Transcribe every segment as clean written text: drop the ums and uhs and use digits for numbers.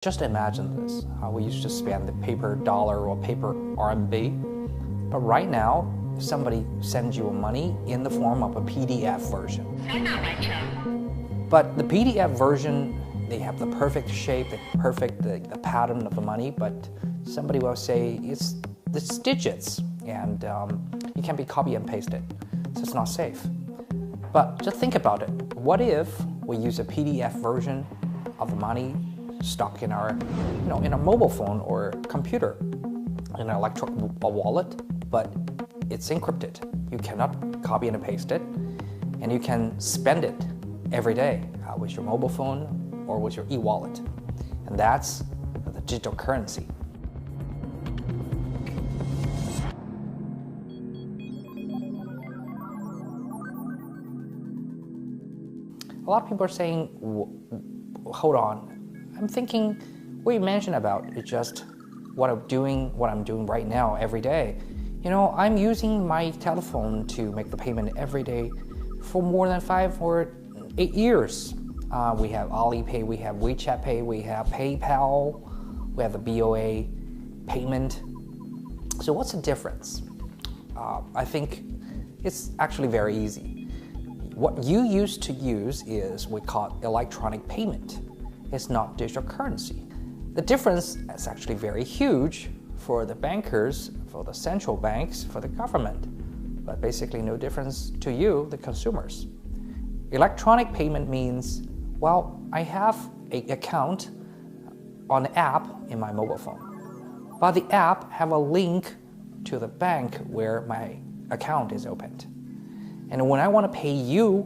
Just imagine this, how we used to spend the paper dollar or paper RMB. But right now, if somebody sends you money in the form of a PDF version. But the PDF version, they have the perfect shape, the pattern of the money, but somebody will say it's digits and it can be copy and pasted, so it's not safe. But just think about it. What if we use a PDF version of the money stuck in our, in a mobile phone or computer, in an electronic wallet, but it's encrypted. You cannot copy and paste it, and you can spend it every day with your mobile phone or with your e-wallet. And that's the digital currency. A lot of people are saying, hold on, I'm thinking what you mentioned about is just what I'm doing right now every day. I'm using my telephone to make the payment every day for more than 5 or 8 years. We have Alipay, we have WeChat Pay, we have PayPal, we have the BOA payment. So what's the difference? I think it's actually very easy. What you used to use is we call electronic payment. It's not digital currency. The difference is actually very huge for the bankers, for the central banks, for the government, but basically no difference to you, the consumers. Electronic payment means, well, I have an account on an app in my mobile phone, but the app have a link to the bank where my account is opened. And when I want to pay you,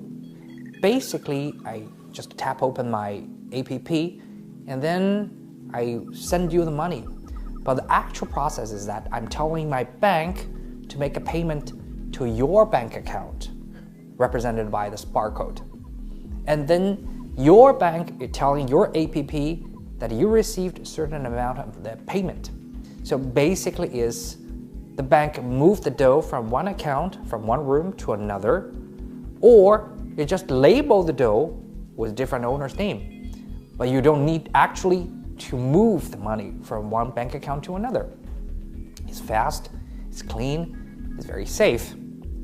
basically I just tap open my app and then I send you the money. But the actual process is that I'm telling my bank to make a payment to your bank account, represented by this barcode. And then your bank is telling your app that you received a certain amount of the payment. So basically is the bank moved the dough from one account, from one room to another, or it just labeled the dough with different owner's name. But you don't need actually to move the money from one bank account to another. It's fast, it's clean, it's very safe.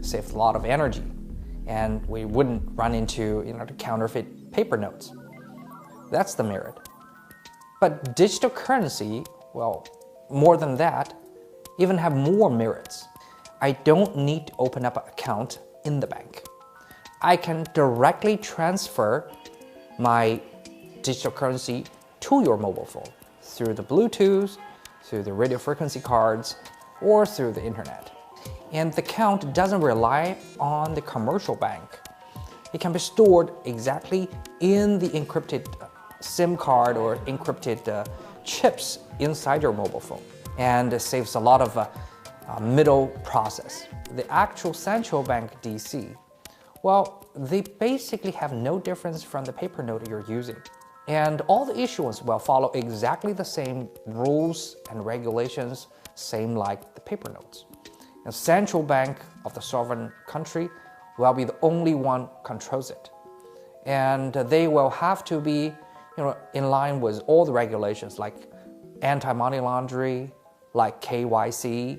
It saves a lot of energy. And we wouldn't run into the counterfeit paper notes. That's the merit. But digital currency, well, more than that, even have more merits. I don't need to open up an account in the bank. I can directly transfer my digital currency to your mobile phone through the Bluetooth, through the radio frequency cards, or through the internet. And the account doesn't rely on the commercial bank. It can be stored exactly in the encrypted SIM card or encrypted chips inside your mobile phone. And it saves a lot of middle process. The actual central bank DC, well, they basically have no difference from the paper note you're using. And all the issuance will follow exactly the same rules and regulations, same like the paper notes. The central bank of the sovereign country will be the only one controls it. And they will have to be in line with all the regulations like anti-money laundering, like KYC,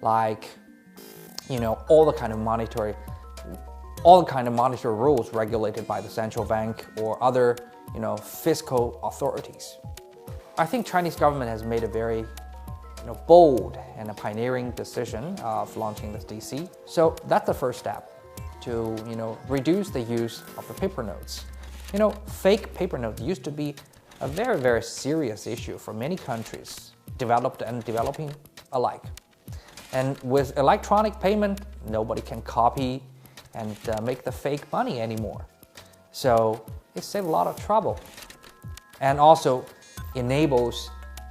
like all the kind of monetary rules regulated by the central bank or other fiscal authorities. I think Chinese government has made a very bold and a pioneering decision of launching this DC. So that's the first step to reduce the use of the paper notes. Fake paper notes used to be a very, very serious issue for many countries, developed and developing alike. And with electronic payment, nobody can copy and make the fake money anymore. So it saves a lot of trouble and also enables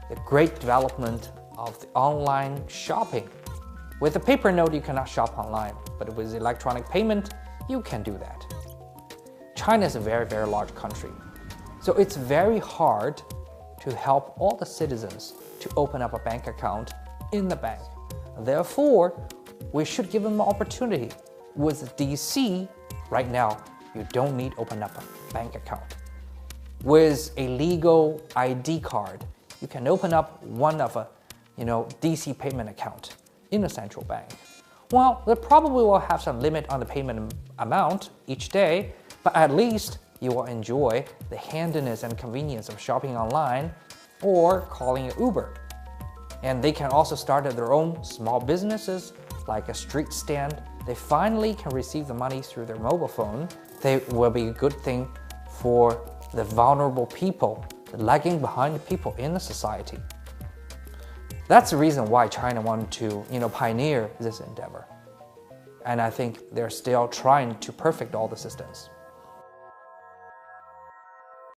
the great development of the online shopping. With a paper note, you cannot shop online, but with electronic payment, you can do that. China is a very, very large country, so it's very hard to help all the citizens to open up a bank account in the bank. Therefore, we should give them an opportunity. With DC, right now, you don't need to open up a bank account. with a legal ID card, you can open up one of a DC payment account in a central bank. Well, they probably will have some limit on the payment amount each day, but at least you will enjoy the handiness and convenience of shopping online or calling an Uber. And they can also start their own small businesses like a street stand. They finally can receive the money through their mobile phone. They will be a good thing for the vulnerable people, the lagging behind people in the society. That's the reason why China wanted to pioneer this endeavor. And I think they're still trying to perfect all the systems.